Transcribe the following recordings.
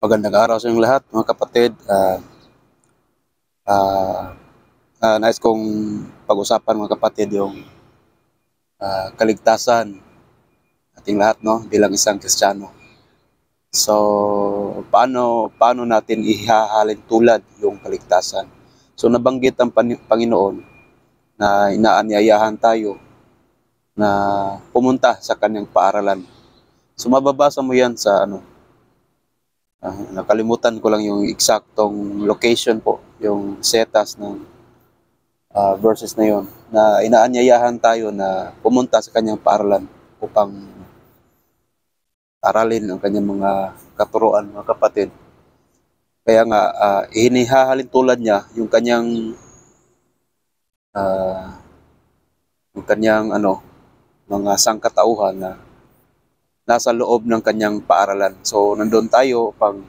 Magandang araw sa inyong lahat, mga kapatid. Ah, Nais kong pag-usapan, mga kapatid, yung kaligtasan ating lahat, no, bilang isang Kristiyano. So, paano natin ihahalin tulad yung kaligtasan? So, nabanggit ang Panginoon na inaanyayahan tayo na pumunta sa kanyang paaralan. So, mababasa mo yan sa nakalimutan ko lang yung eksaktong location po, yung setas ng verses na yon, na inaanyayahan tayo na pumunta sa kanyang paaralan upang aralin ang kanyang mga katuruan, mga kapatid. Kaya nga, hinihahalin tulad niya uh, yung kanyang mga sangkatauhan na nasa loob ng kanyang paaralan. So, nandyan tayo upang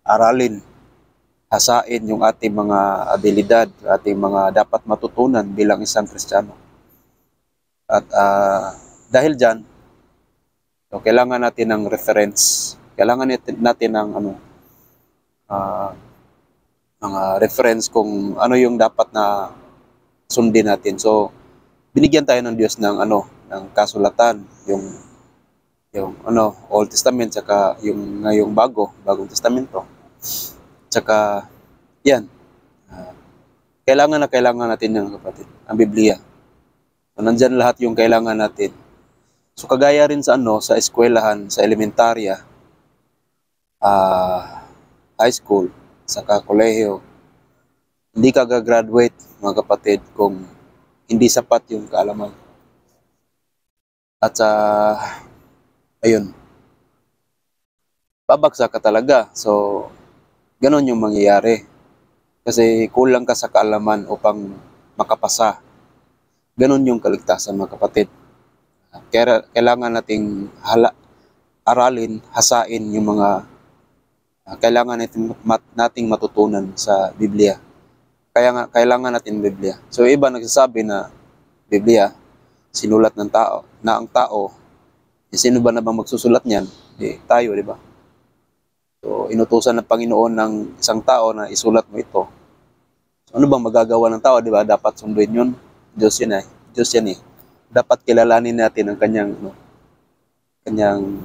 aralin, hasain yung ating mga abilidad, ating mga dapat matutunan bilang isang Kristiyano. At dahil dyan, so kailangan natin ng reference. Kailangan natin ng uh, mga reference kung ano yung dapat na sundin natin. So, binigyan tayo ng Diyos ng ng kasulatan, yung Old Testament, saka yung ngayong Bagong Testamento. Tsaka yan, kailangan natin yung kapatid, ang Biblia. So, nandyan lahat yung kailangan natin. So, kagaya rin sa eskwelahan, sa elementarya, high school, saka kolehiyo, hindi ka gagraduate, mga kapatid, kung hindi sapat yung kaalaman. At ayun, babagsak ka talaga. So, ganun yung mangyayari. Kasi kulang ka sa kaalaman upang makapasa. Ganun yung kaligtasan, mga kapatid. Kaya kailangan nating aralin, hasain yung mga kailangan nating matutunan sa Biblia. Kaya nga, kailangan natin Biblia. So, iba nagsasabi na Biblia, sinulat ng tao, na ang tao, sino ba na bang magsusulat niyan? Tayo, di ba? So, inutusan ng Panginoon ng isang tao na isulat mo ito. So, ano bang magagawa ng tao, di ba? Dapat sunduin yun. Diyos yan eh. Diyos yan eh. Dapat kilalanin natin ang kanyang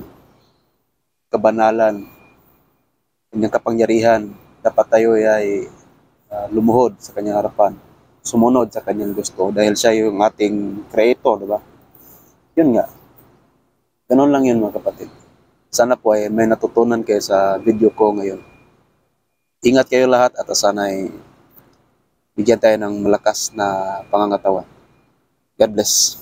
kabanalan, kanyang kapangyarihan. Dapat tayo ay lumuhod sa kanyang harapan, sumunod sa kanyang gusto dahil siya yung ating creator, di ba? Yun nga. Ganun lang yun, mga kapatid. Sana po ay may natutunan kayo sa video ko ngayon. Ingat kayo lahat at sana ay bigyan tayo ng malakas na pangangatawan. God bless.